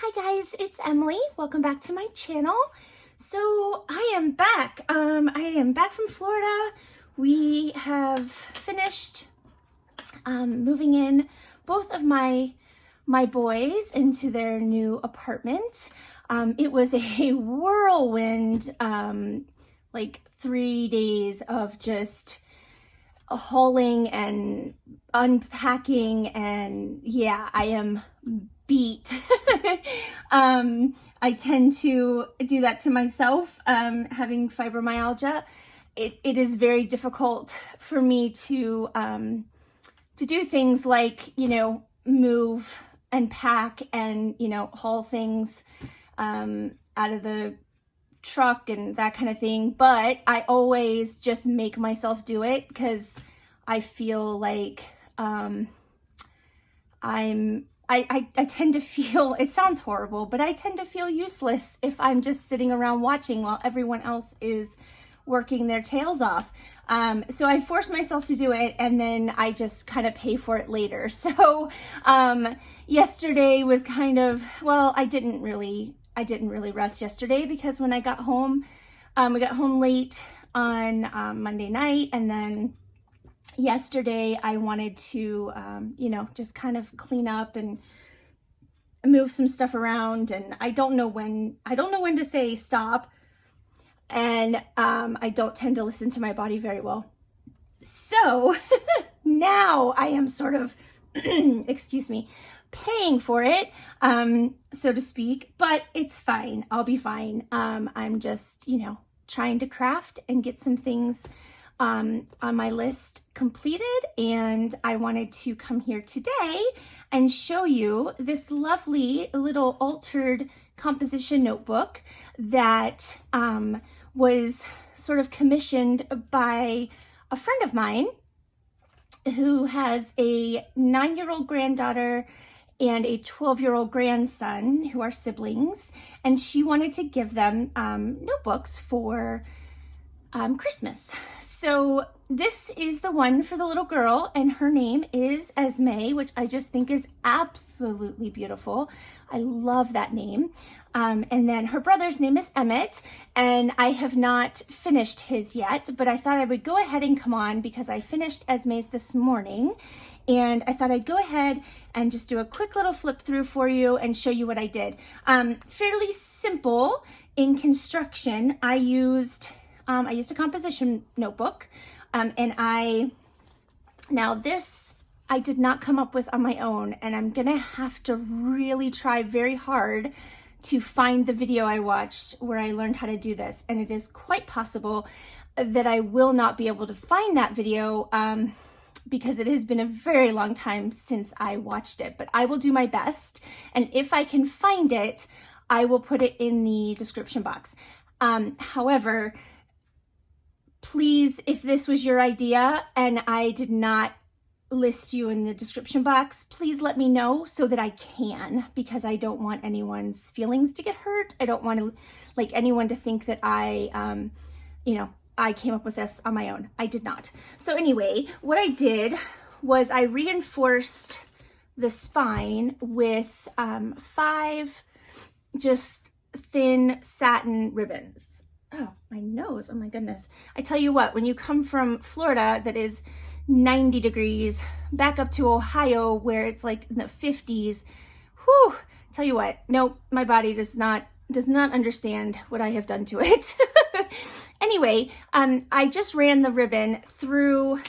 Hi guys, it's Emily. Welcome back to my channel. So I am back. I am back from Florida. We have finished moving in both of my boys into their new apartment. It was a whirlwind, like 3 days of just hauling and unpacking, and yeah, I am beat. I tend to do that to myself, having fibromyalgia. It is very difficult for me to do things like, move and pack and, haul things out of the truck and that kind of thing. But I always just make myself do it because I feel like I tend to feel, it sounds horrible, but I tend to feel useless if I'm just sitting around watching while everyone else is working their tails off. So I force myself to do it, and then I just kind of pay for it later. So yesterday was kind of, well, I didn't really rest yesterday because when I got home, we got home late on Monday night, and then yesterday I wanted to, just kind of clean up and move some stuff around, and I don't know when to say stop, and I don't tend to listen to my body very well. So now I am sort of, excuse me, paying for it, so to speak, but it's fine. I'll be fine. I'm just, trying to craft and get some things on my list completed, and I wanted to come here today and show you this lovely little altered composition notebook that was sort of commissioned by a friend of mine who has a 9-year-old granddaughter and a 12-year-old grandson who are siblings, and she wanted to give them notebooks for Christmas. So this is the one for the little girl, and her name is Esme, which I just think is absolutely beautiful. I love that name. And then her brother's name is Emmett, and I have not finished his yet, but I thought I would go ahead and come on because I finished Esme's this morning, and I thought I'd go ahead and just do a quick little flip through for you and show you what I did. Fairly simple in construction. I used a composition notebook, and now this I did not come up with on my own, and I'm gonna have to really try very hard to find the video I watched where I learned how to do this, and it is quite possible that I will not be able to find that video because it has been a very long time since I watched it, but I will do my best, and if I can find it, I will put it in the description box. However, please, if this was your idea and I did not list you in the description box, please let me know so that I can, because I don't want anyone's feelings to get hurt. I don't want anyone to think that I came up with this on my own. I did not. So anyway, what I did was I reinforced the spine with 5 just thin satin ribbons. Oh, my nose. Oh my goodness. I tell you what, when you come from Florida that is 90 degrees back up to Ohio where it's like in the 50s, whew, tell you what, no, my body does not understand what I have done to it. Anyway, I just ran the ribbon through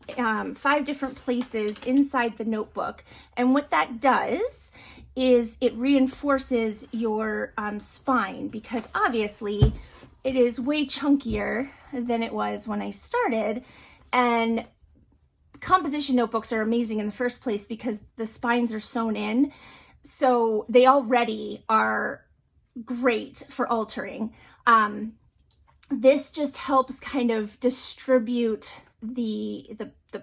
5 different places inside the notebook, and what that does is it reinforces your spine, because obviously it is way chunkier than it was when I started, and composition notebooks are amazing in the first place because the spines are sewn in, so they already are great for altering. This just helps kind of distribute the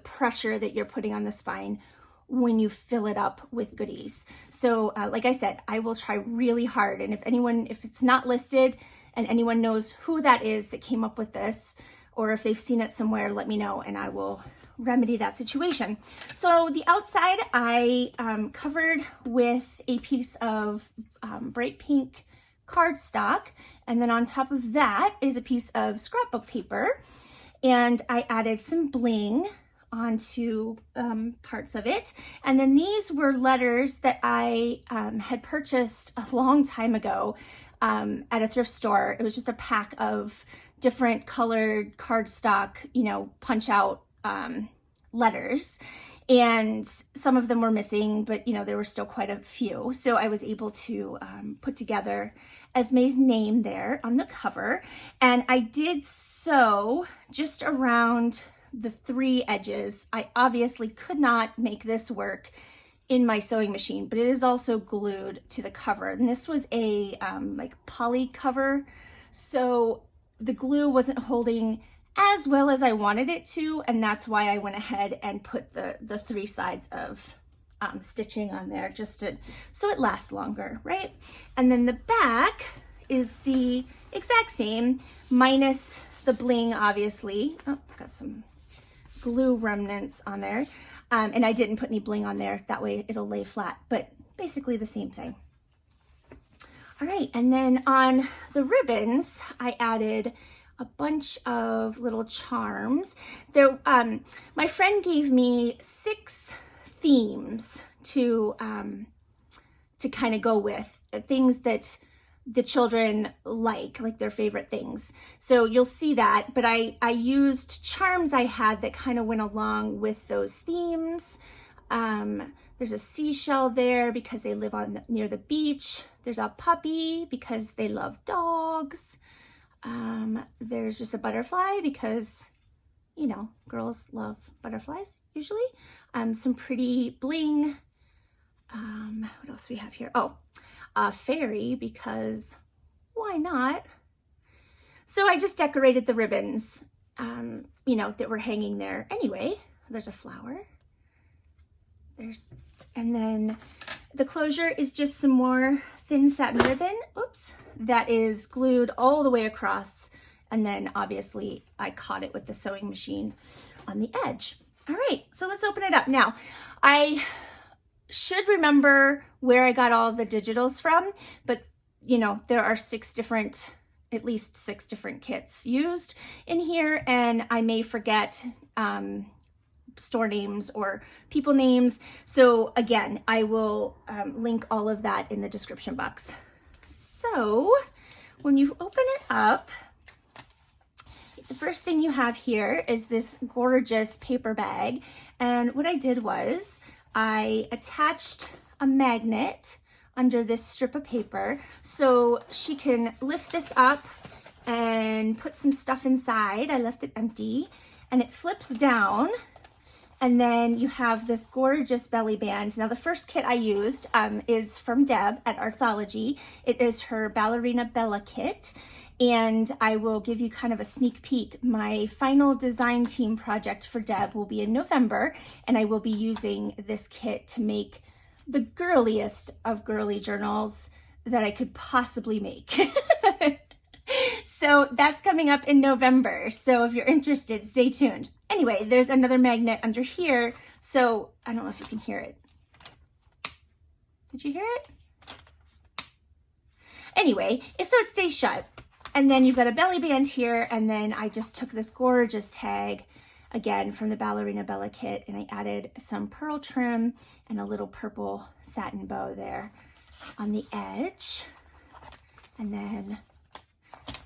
pressure that you're putting on the spine when you fill it up with goodies. So like I said, I will try really hard, and if it's not listed and anyone knows who that is that came up with this, or if they've seen it somewhere, let me know and I will remedy that situation. So the outside I covered with a piece of bright pink cardstock, and then on top of that is a piece of scrapbook paper, and I added some bling onto parts of it. And then these were letters that I had purchased a long time ago at a thrift store. It was just a pack of different colored cardstock, you know, punch out letters, and some of them were missing, but you know, there were still quite a few. So I was able to put together Esme's name there on the cover, and I did sew just around the 3 edges. I obviously could not make this work in my sewing machine, but it is also glued to the cover. And this was a like poly cover, so the glue wasn't holding as well as I wanted it to, and that's why I went ahead and put the 3 sides of stitching on there just to, so it lasts longer, right? And then the back is the exact same, minus the bling, obviously. Oh, got some glue remnants on there. And I didn't put any bling on there, that way it'll lay flat, but basically the same thing. All right, and then on the ribbons, I added a bunch of little charms. There, my friend gave me 6 themes to kind of go with, things that the children like their favorite things. So you'll see that, but I used charms I had that kind of went along with those themes. There's a seashell there because they live near the beach. There's a puppy because they love dogs. There's just a butterfly because, you know, girls love butterflies usually. Some pretty bling. What else do we have here? Oh, a fairy because why not? So I just decorated the ribbons, you know, that were hanging there. Anyway, there's a flower. And then the closure is just some more thin satin ribbon, oops, that is glued all the way across. And then obviously I caught it with the sewing machine on the edge. All right, so let's open it up. Now, I should remember where I got all the digitals from, but you know, there are at least six different kits used in here, and I may forget store names or people names. So again, I will link all of that in the description box. So when you open it up, the first thing you have here is this gorgeous paper bag. And what I did was I attached a magnet under this strip of paper so she can lift this up and put some stuff inside. I left it empty and it flips down. And then you have this gorgeous belly band. Now the first kit I used is from Deb at Artsology. It is her Ballerina Bella kit. And I will give you kind of a sneak peek. My final design team project for Deb will be in November, and I will be using this kit to make the girliest of girly journals that I could possibly make. So that's coming up in November. So if you're interested, stay tuned. Anyway, there's another magnet under here. So I don't know if you can hear it. Did you hear it? Anyway, so it stays shut. And then you've got a belly band here. And then I just took this gorgeous tag, again, from the Ballerina Bella kit, and I added some pearl trim and a little purple satin bow there on the edge. And then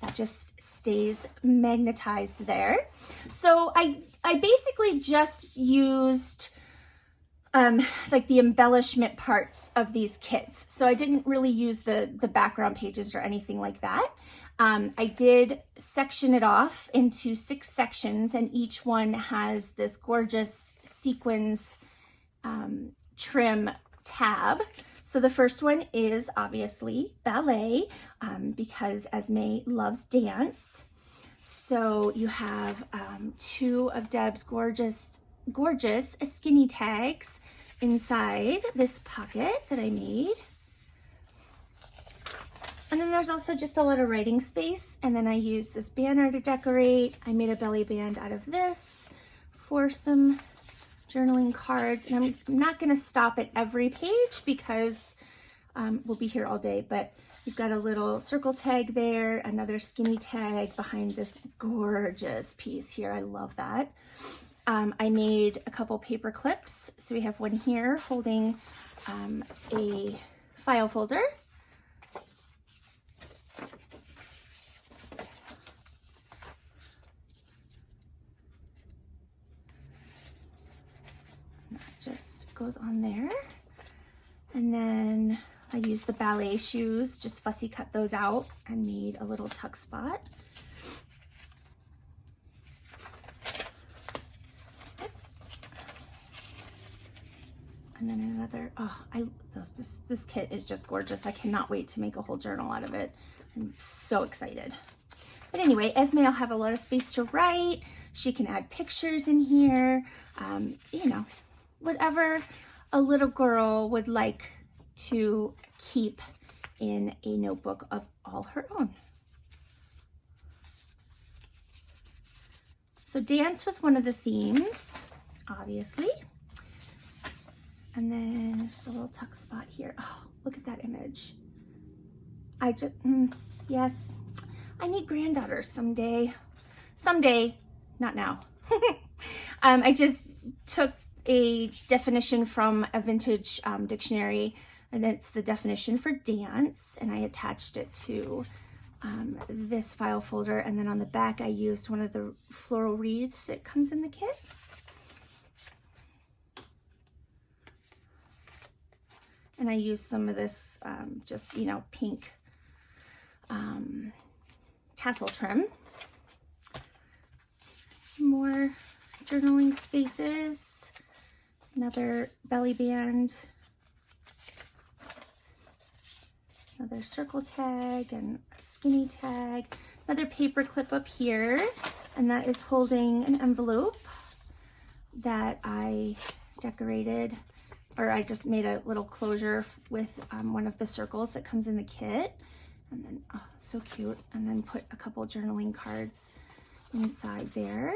that just stays magnetized there. So I basically just used like the embellishment parts of these kits. So I didn't really use the background pages or anything like that. I did section it off into 6 sections, and each one has this gorgeous sequins trim tab. So the first one is obviously ballet, because Esme loves dance. So you have 2 of Deb's gorgeous skinny tags inside this pocket that I made. And then there's also just a little writing space. And then I used this banner to decorate. I made a belly band out of this for some journaling cards, and I'm not going to stop at every page because we'll be here all day, but you've got a little circle tag there, another skinny tag behind this gorgeous piece here. I love that. I made a couple paper clips. So we have one here holding a file folder. That just goes on there. And then I used the ballet shoes, just fussy cut those out and made a little tuck spot. Oops. And then another, this kit is just gorgeous. I cannot wait to make a whole journal out of it. I'm so excited. But anyway, Esme will have a lot of space to write. She can add pictures in here. You know, whatever a little girl would like to keep in a notebook of all her own. So dance was one of the themes, obviously. And then there's a little tuck spot here. Oh, look at that image. I just, yes, I need granddaughters someday. Someday, not now. I just took a definition from a vintage dictionary, and it's the definition for dance, and I attached it to this file folder, and then on the back I used one of the floral wreaths that comes in the kit. And I used some of this just, you know, pink tassel trim. Some more journaling spaces, another belly band, another circle tag and a skinny tag, another paper clip up here, and that is holding an envelope that I decorated, or I just made a little closure with one of the circles that comes in the kit. And then, oh, so cute. And then put a couple journaling cards inside there.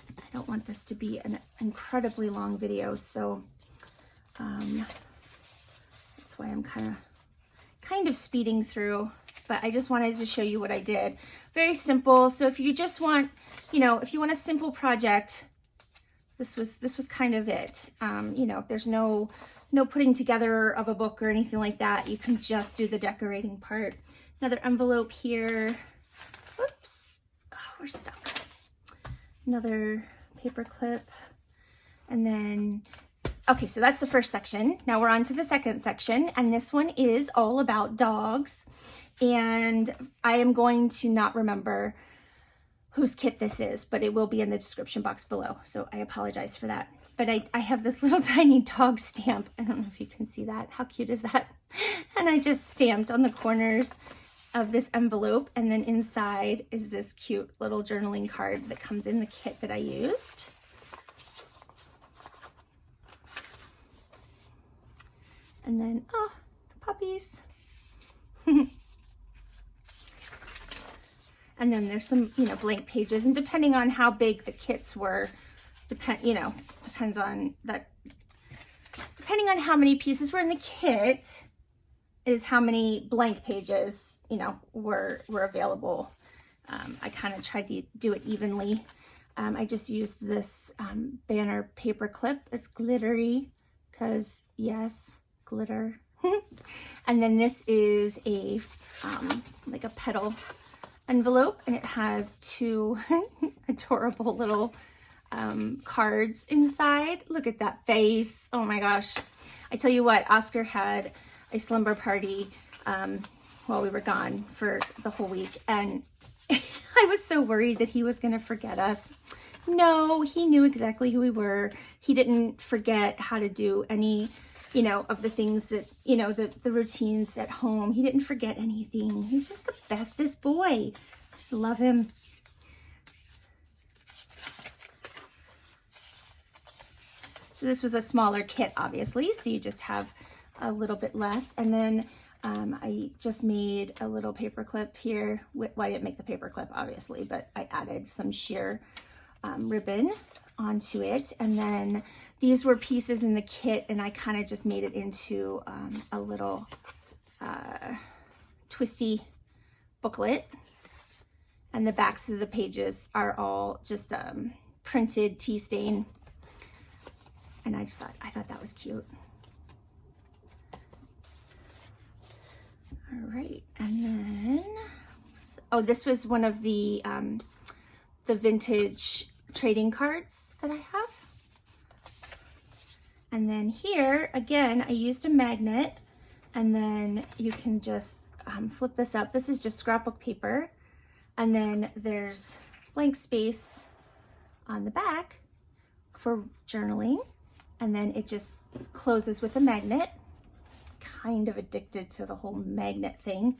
I don't want this to be an incredibly long video, so that's why I'm kind of speeding through, but I just wanted to show you what I did. Very simple. So if you just want, you know, if you want a simple project, this was kind of it. You know, there's no putting together of a book or anything like that. You can just do the decorating part. Another envelope here. Whoops, oh, we're stuck. Another paper clip. And then, okay, so that's the first section. Now we're on to the second section, and this one is all about dogs. And I am going to not remember whose kit this is, but it will be in the description box below. So I apologize for that. But I have this little tiny dog stamp. I don't know if you can see that. How cute is that? And I just stamped on the corners of this envelope. And then inside is this cute little journaling card that comes in the kit that I used. And then, oh, the puppies. And then there's some, you know, blank pages. And depending on how big the kits were, depends on that. Depending on how many pieces were in the kit is how many blank pages, you know, were available. I kind of tried to do it evenly. I just used this banner paper clip. It's glittery because, yes, glitter. And then this is a like a petal envelope, and it has two adorable little cards inside. Look at that face. Oh my gosh. I tell you what, Oscar had a slumber party while we were gone for the whole week, and I was so worried that he was going to forget us. No, he knew exactly who we were. He didn't forget how to do any, you know, of the things that, you know, the routines at home. He didn't forget anything. He's just the bestest boy. I just love him. So this was a smaller kit, obviously, so you just have a little bit less. And then I just made a little paper clip here. Well, I didn't make the paper clip, obviously, but I added some sheer ribbon onto it. And then these were pieces in the kit, and I kind of just made it into a little twisty booklet. And the backs of the pages are all just printed tea stain. And I thought that was cute. All right, and then, oh, this was one of the vintage trading cards that I have. And then here, again, I used a magnet, and then you can just flip this up. This is just scrapbook paper. And then there's blank space on the back for journaling. And then it just closes with a magnet. Kind of addicted to the whole magnet thing.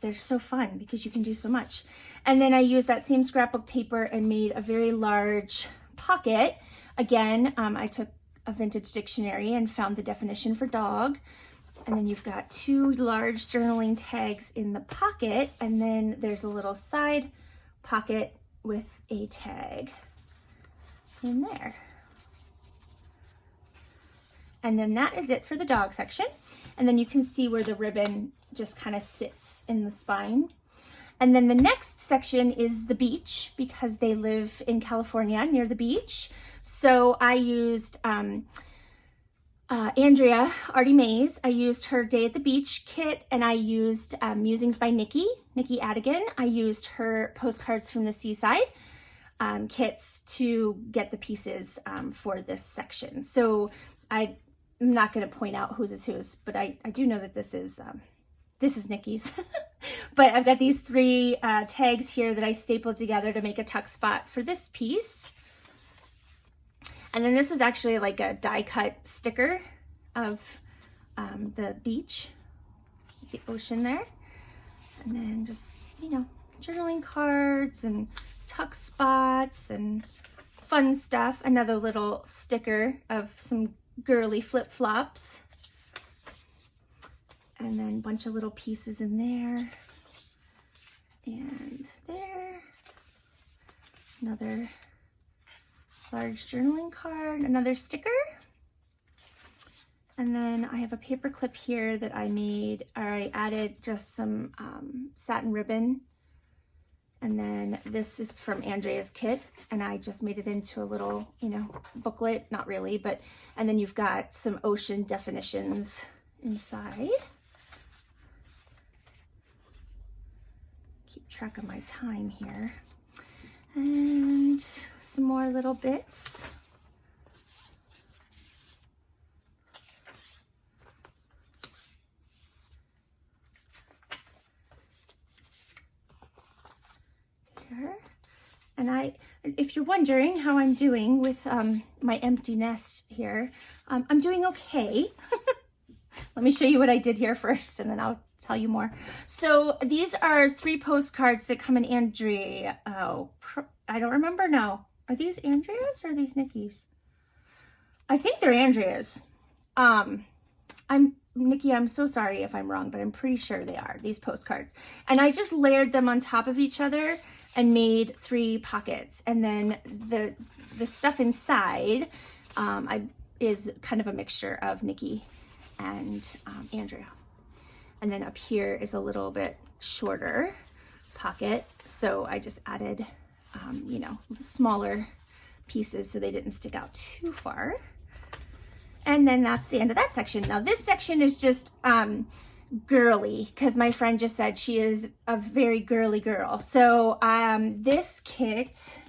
They're so fun because you can do so much. And then I used that same scrapbook paper and made a very large pocket. Again, I took a vintage dictionary and found the definition for dog. And then you've got 2 large journaling tags in the pocket, and then there's a little side pocket with a tag in there. And then that is it for the dog section. And then you can see where the ribbon just kind of sits in the spine. And then the next section is the beach, because they live in California near the beach. So I used Andrea Artie Mays. I used her Day at the Beach kit, and I used Musings by Nikki Adigan. I used her Postcards from the Seaside kits to get the pieces for this section. So I'm not going to point out whose is whose, but I do know that this is Nikki's. But I've got these 3 tags here that I stapled together to make a tuck spot for this piece. And then this was actually like a die cut sticker of the beach, the ocean there. And then just, you know, journaling cards and tuck spots and fun stuff. Another little sticker of some girly flip-flops. And then a bunch of little pieces in there. And there. Another large journaling card, another sticker. And then I have a paper clip here that I made. I added just some satin ribbon. And then this is from Andrea's kit, and I just made it into a little, you know, booklet, not really, but, and then you've got some ocean definitions inside. Keep track of my time here. And some more little bits. There. And if you're wondering how I'm doing with my empty nest here, I'm doing okay. Let me show you what I did here first, and then I'll tell you more. So these are 3 postcards that come in Andrea. Oh, I don't remember now. Are these Andrea's or are these Nikki's? I think they're Andrea's. Nikki, I'm so sorry if I'm wrong, but I'm pretty sure they are, these postcards. And I just layered them on top of each other and made 3 pockets. And then the stuff inside is kind of a mixture of Nikki and Andrea. And then up here is a little bit shorter pocket. So I just added, you know, smaller pieces so they didn't stick out too far. And then that's the end of that section. Now this section is just girly, because my friend just said she is a very girly girl. So this kit,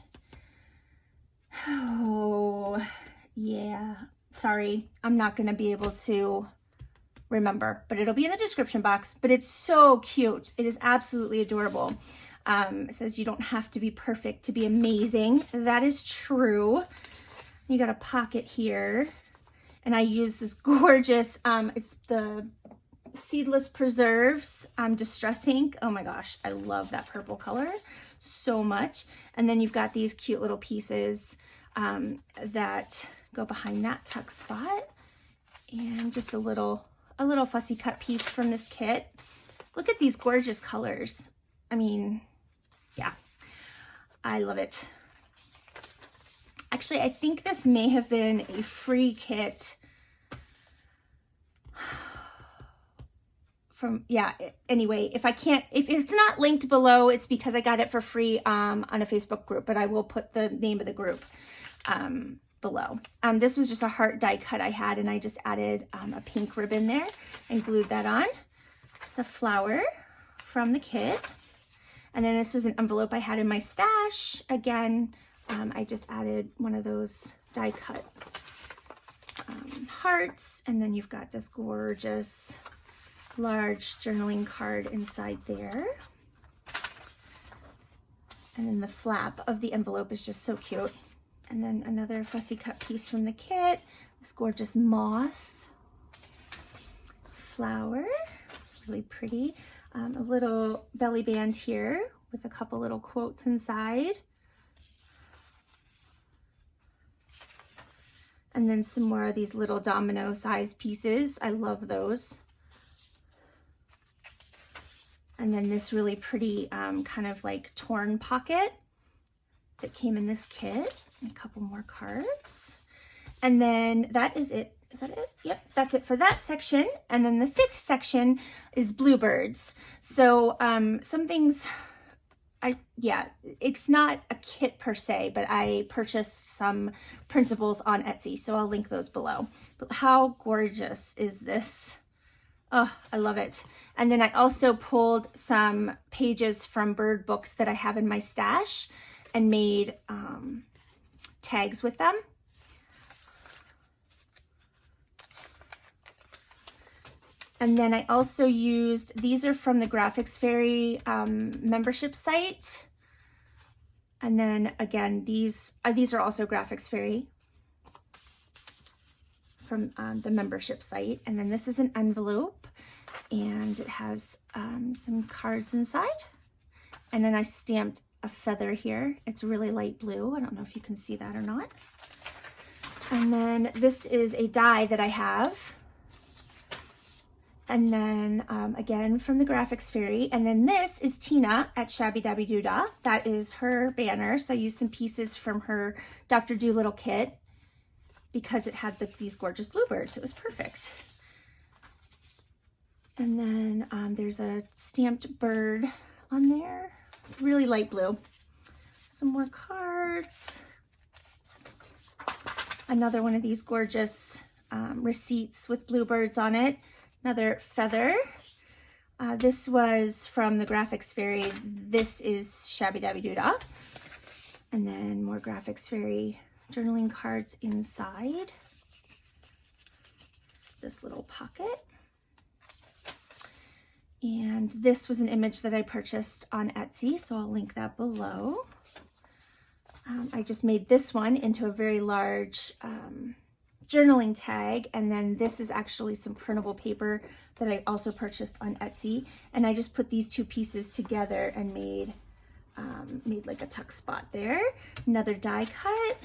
oh yeah, sorry, I'm not gonna be able to remember, but it'll be in the description box. But it's so cute. It is absolutely adorable. It says you don't have to be perfect to be amazing. That is true. You got a pocket here, and I use this gorgeous, it's the Seedless Preserves Distress ink. Oh my gosh, I love that purple color so much. And then you've got these cute little pieces that go behind that tuck spot, and just a little fussy cut piece from this kit. Look at these gorgeous colors. I mean, yeah, I love it. Actually, I think this may have been a free kit from, yeah, anyway, if it's not linked below, it's because I got it for free on a Facebook group, but I will put the name of the group below. This was just a heart die cut I had, and I just added a pink ribbon there and glued that on. It's a flower from the kit. And then this was an envelope I had in my stash. Again, I just added one of those die cut hearts, and then you've got this gorgeous large journaling card inside there. And then the flap of the envelope is just so cute. And then another fussy cut piece from the kit, this gorgeous moth flower, really pretty. A little belly band here with a couple little quotes inside. And then some more of these little domino sized pieces. I love those. And then this really pretty kind of like torn pocket that came in this kit. And a couple more cards. And then that is it. Is that it? Yep, that's it for that section. And then the 5th section is bluebirds. So some things, it's not a kit per se, but I purchased some printables on Etsy, so I'll link those below. But how gorgeous is this? Oh, I love it. And then I also pulled some pages from bird books that I have in my stash and made tags with them. And then I also used, these are from the Graphics Fairy membership site. And then again, these are also Graphics Fairy from the membership site. And then this is an envelope, and it has some cards inside. And then I stamped a feather here. It's really light blue. I don't know if you can see that or not. And then this is a die that I have. And then again from the Graphics Fairy. And then this is Tina at Shabby Dabby Doodah. That is her banner. So I used some pieces from her Dr. Dolittle kit because it had these gorgeous bluebirds. It was perfect. And then there's a stamped bird on there. It's really light blue. Some more cards. Another one of these gorgeous receipts with bluebirds on it. Another feather. This was from the Graphics Fairy. This is Shabby Dabby Doodah. And then more Graphics Fairy journaling cards inside this little pocket. And this was an image that I purchased on Etsy, so I'll link that below. I just made this one into a very large journaling tag, and then this is actually some printable paper that I also purchased on Etsy, and I just put these two pieces together and made like a tuck spot there. Another die cut,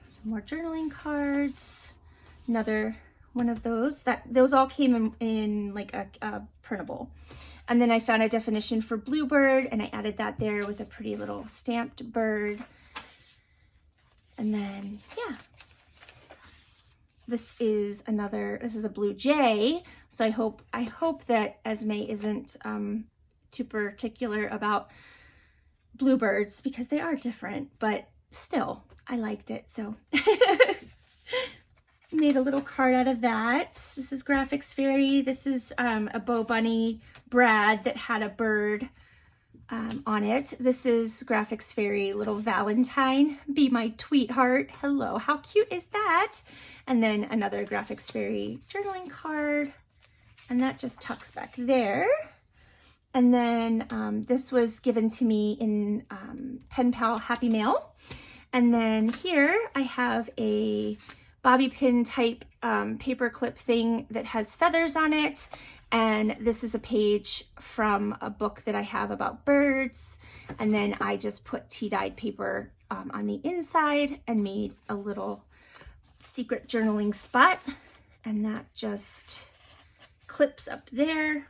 some more journaling cards, another one of those. Those all came in like a printable. And then I found a definition for bluebird, and I added that there with a pretty little stamped bird. And then, yeah, this is a blue jay. So I hope that Esme isn't too particular about bluebirds, because they are different, but still, I liked it. So made a little card out of that. This is Graphics Fairy. This is a Bo Bunny Brad that had a bird on it. This is Graphics Fairy Little Valentine. Be my tweetheart. Hello, how cute is that? And then another Graphics Fairy journaling card. And that just tucks back there. And then this was given to me in Pen Pal Happy Mail. And then here I have a bobby pin type paper clip thing that has feathers on it. And this is a page from a book that I have about birds. And then I just put tea-dyed paper on the inside and made a little secret journaling spot. And that just clips up there.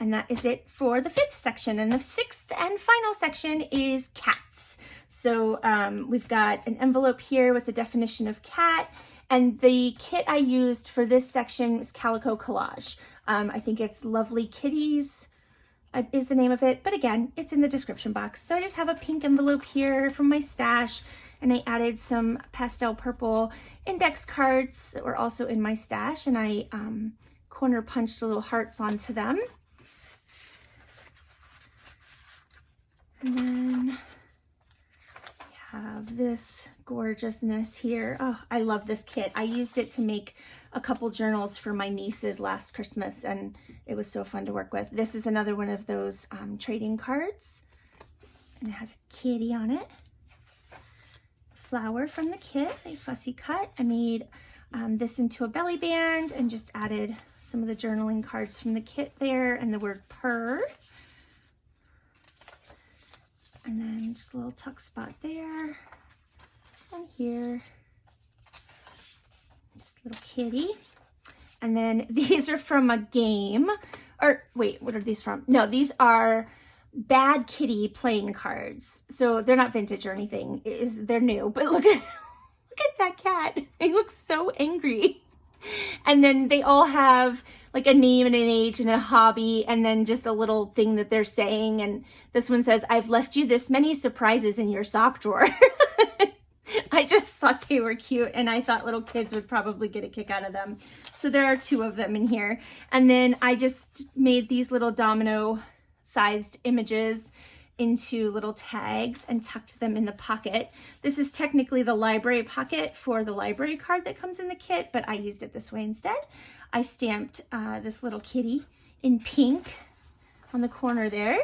And that is it for the 5th section. And the 6th and final section is cats. So we've got an envelope here with the definition of cat. And the kit I used for this section is Calico Collage. I think it's Lovely Kitties is the name of it. But again, it's in the description box. So I just have a pink envelope here from my stash. And I added some pastel purple index cards that were also in my stash. And I corner punched little hearts onto them. And then we have this gorgeousness here. Oh, I love this kit. I used it to make a couple journals for my nieces last Christmas, and it was so fun to work with. This is another one of those trading cards, and it has a kitty on it. Flower from the kit, a fussy cut. I made this into a belly band and just added some of the journaling cards from the kit there and the word purr. And then just a little tuck spot there and here. Just a little kitty. And then these are from a game. Or wait, what are these from? No, these are Bad Kitty playing cards. So they're not vintage or anything. They're new. But look at that cat. He looks so angry. And then they all have like a name and an age and a hobby, and then just a little thing that they're saying. And this one says, "I've left you this many surprises in your sock drawer." I just thought they were cute, and I thought little kids would probably get a kick out of them. So there are 2 of them in here. And then I just made these little domino sized images into little tags and tucked them in the pocket. This is technically the library pocket for the library card that comes in the kit, but I used it this way instead. I stamped this little kitty in pink on the corner there.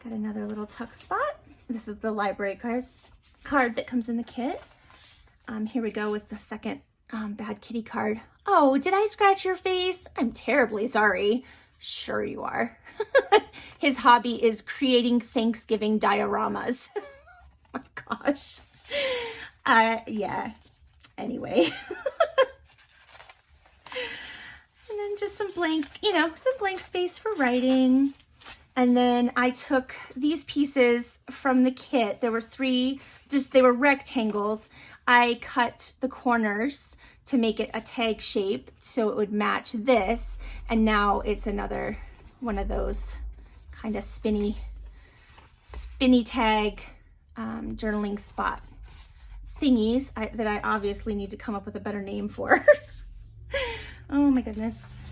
Got another little tuck spot. This is the library card that comes in the kit. Here we go with the second Bad Kitty card. Oh, did I scratch your face? I'm terribly sorry. Sure you are. His hobby is creating Thanksgiving dioramas. Oh my gosh. Yeah. Anyway. And then just some blank, some blank space for writing. And then I took these pieces from the kit. There were 3, they were rectangles. I cut the corners to make it a tag shape so it would match this. And now it's another one of those kind of spinny tag journaling spot thingies that I obviously need to come up with a better name for. Oh my goodness.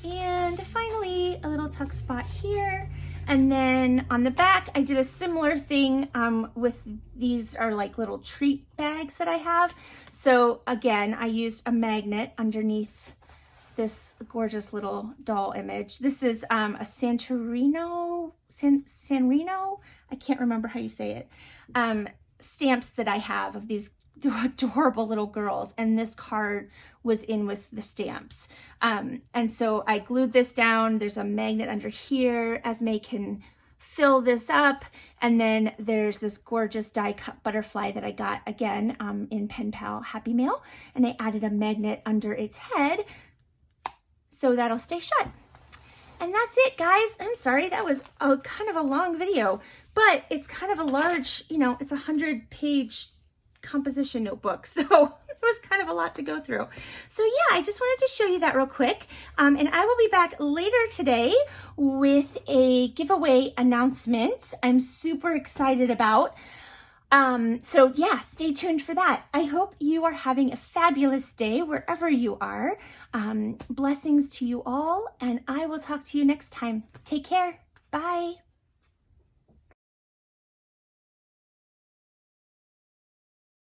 And finally, a little tuck spot here. And then on the back, I did a similar thing with these are like little treat bags that I have. So again, I used a magnet underneath this gorgeous little doll image. This is a Sanrino, I can't remember how you say it, stamps that I have of these adorable little girls, and this card was in with the stamps. And so I glued this down. There's a magnet under here. Esme can fill this up. And then there's this gorgeous die cut butterfly that I got again in Pen Pal Happy Mail. And I added a magnet under its head so that'll stay shut. And that's it, guys. I'm sorry, that was a kind of a long video, but it's kind of a large, it's a 100-page composition notebook. So it was kind of a lot to go through. So yeah, I just wanted to show you that real quick. And I will be back later today with a giveaway announcement I'm super excited about. So yeah, stay tuned for that. I hope you are having a fabulous day wherever you are. Blessings to you all, and I will talk to you next time. Take care. Bye.